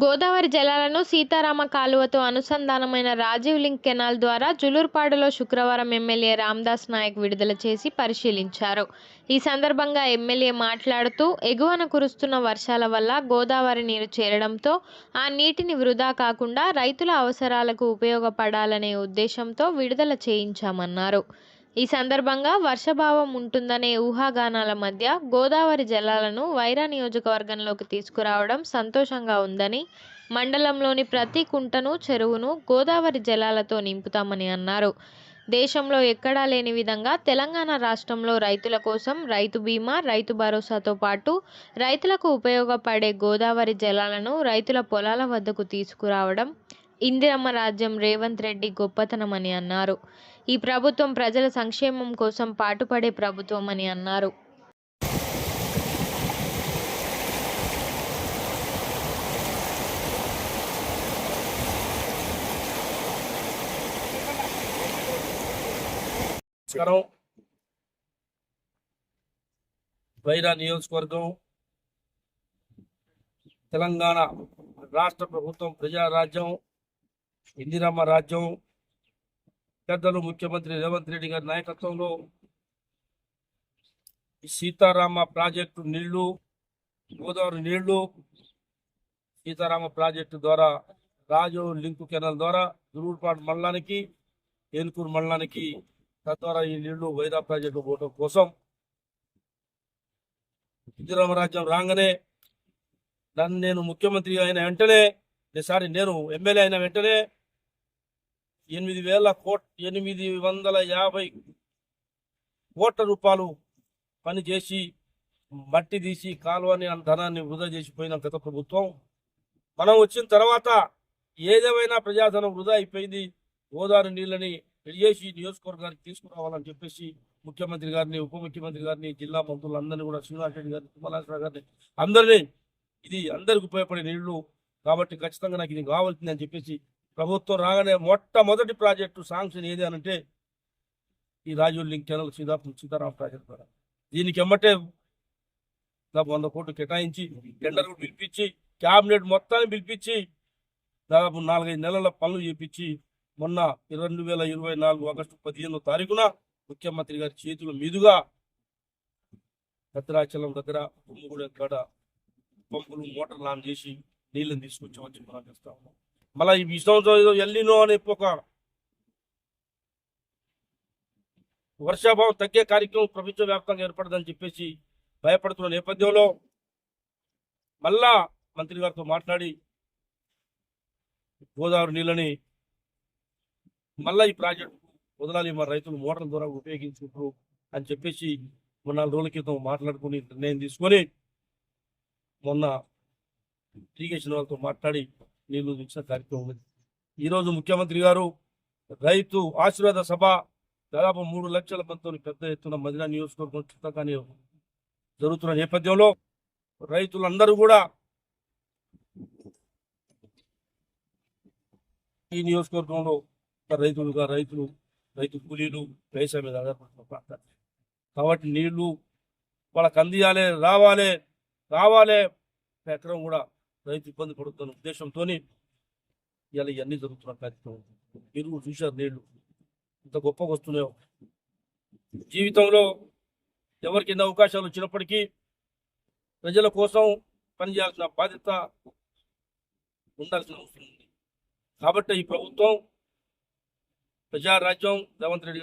గోదావరి జలాలను Sitarama కాలువతో అనుసంధానమైన Rajiv link canal ద్వారా జులూర్పాడులో శుక్రవారం ఎమ్మెల్యే రామ్దాస్ నాయక్ విడుదల చేసి పరిశీలించారు. ఈ సందర్భంగా ఎమ్మెల్యే మాట్లాడుతూ, ఎగువన కురుస్తున్న వర్షాల వల్ల గోదావరి నీరు చేరడంతో ఆ నీటిని వృధా కాకుండా రైతుల అవసరాలకు ఉపయోగపడాలనే ఉద్దేశంతో విడుదల చేయించామన్నారు. ఈ సందర్భంగా వర్షాభావం ఉంటుందనే ఊహాగానాల మధ్య గోదావరి జలాలను వైరా నియోజకవర్గంలోకి తీసుకురావడం సంతోషంగా ఉందని, మండలంలోని ప్రతి కుంటను, చెరువును గోదావరి జలాలతో నింపుతామని అన్నారు. దేశంలో ఎక్కడా లేని విధంగా తెలంగాణ రాష్ట్రంలో రైతుల కోసం రైతు బీమా, రైతు భరోసాతో పాటు రైతులకు ఉపయోగపడే గోదావరి జలాలను రైతుల పొలాల వద్దకు తీసుకురావడం ఇందిరమ్మ రాజ్యం రేవంత్ రెడ్డి గొప్పతనమని అన్నారు. ఈ ప్రభుత్వం ప్రజల సంక్షేమం కోసం పాటుపడే ప్రభుత్వమని అన్నారు. వైరా నియోజకవర్గం తెలంగాణ రాష్ట్ర ప్రభుత్వం ప్రజారాజ్యం, ఇందిరమ్మ రాజ్యం, పెద్దలు ముఖ్యమంత్రి రేవంత్ రెడ్డి గారి నాయకత్వంలో సీతారామ ప్రాజెక్టు నీళ్లు, గోదావరి నీళ్లు, సీతారామ ప్రాజెక్టు ద్వారా రాజు లింకు కెనాల్ ద్వారా జులూర్పాడు మండలానికి, ఏనుకూరు మండలానికి తద్వారా ఈ నీళ్లు వైరా ప్రాజెక్టు పోవడం కోసం ఇందిరమ్మ రాజ్యం రాగానే నేను ముఖ్యమంత్రి అయిన వెంటనే, నేను ఎమ్మెల్యే అయిన వెంటనే 850 కోట్ల రూపాయలు పని చేసి మట్టి తీసి కాలువని ధనాన్ని వృధా చేసిపోయిన గత ప్రభుత్వం. మనం వచ్చిన తర్వాత ఏదేమైనా ప్రజాధనం వృధా అయిపోయింది. గోదావరి నీళ్ళని చేసి నియోజకవర్గానికి తీసుకురావాలని చెప్పేసి ముఖ్యమంత్రి గారిని, ఉప ముఖ్యమంత్రి గారిని, జిల్లా మంత్రులందరినీ కూడా, శ్రీనివాస్ రెడ్డి గారిని, తుమ్మలాశ్వర గారిని, అందరినీ ఇది అందరికి ఉపయోగపడే నీళ్లు కాబట్టి ఖచ్చితంగా నాకు ఇది కావాల్సింది అని చెప్పేసి ప్రభుత్వం రాగానే మొట్టమొదటి ప్రాజెక్టు శాంక్షన్ ఏది అనంటే ఈ Rajiv link canal Sitarama project ద్వారా. దీనికి ఎమ్మటే 100 కోట్లు కేటాయించి టెండర్ పిలిపించి క్యాబినెట్ మొత్తాన్ని పిలిపించి దాదాపు 4-5 నెలల పనులు చేపించి మొన్న 2024 ఆగస్టు 15వ తారీఖున ముఖ్యమంత్రి గారి చేతుల మీదుగా భద్రాచలం దగ్గర తుమ్ముగూడెం కాడ పంపులు మోటార్లు ఆన్ చేసి నీళ్ళని తీసుకొచ్చామని చెప్పి మనం చేస్తా ఉన్నాం. మళ్ళీ ఈ సంవత్సరం ఎల్లినో అనే ఒక వర్షాభావం తగ్గే కార్యక్రమం ప్రపంచవ్యాప్తంగా ఏర్పడదని చెప్పేసి భయపడుతున్న నేపథ్యంలో మళ్ళా మంత్రి గారితో మాట్లాడి గోదావరి నీళ్ళని మళ్ళా ఈ ప్రాజెక్టు వదలాలి, మా రైతులు మోటార్ల ద్వారా ఉపయోగించుకుంటారు అని చెప్పేసి 4 రోజుల క్రితం మాట్లాడుకుని నిర్ణయం తీసుకొని మొన్న ఇరిగేషన్ వాళ్ళతో మాట్లాడి నీళ్లు ఇచ్చిన కార్యక్రమం ఉంది. ఈరోజు ముఖ్యమంత్రి గారు రైతు ఆశీర్వాద సభ దాదాపు 3 లక్షల మందితో పెద్ద ఎత్తున మదినా నియోజకవర్గం చుట్టకాని జరుగుతున్న నేపథ్యంలో రైతులందరూ కూడా ఈ నియోజకవర్గంలో రైతు కూలీలు వ్యవసాయం మీద ఆధారపడుతున్న ప్రాంతాలు కాబట్టి నీళ్లు వాళ్ళకి అందియాలి, రావాలి ఎకరం కూడా రైతు ఇబ్బంది పడుతున్న ఉద్దేశంతో ఇలా ఇవన్నీ జరుగుతున్న కార్యక్రమం. మీరు చూశారు నీళ్లు ఇంత గొప్పగా వస్తున్నాయో. జీవితంలో ఎవరికి ఎన్ని అవకాశాలు వచ్చినప్పటికీ ప్రజల కోసం పనిచేయాల్సిన బాధ్యత ఉండాల్సిన అవసరం ఉంది. కాబట్టి ఈ ప్రభుత్వం ప్రజారాజ్యం రేవంత్ రెడ్డి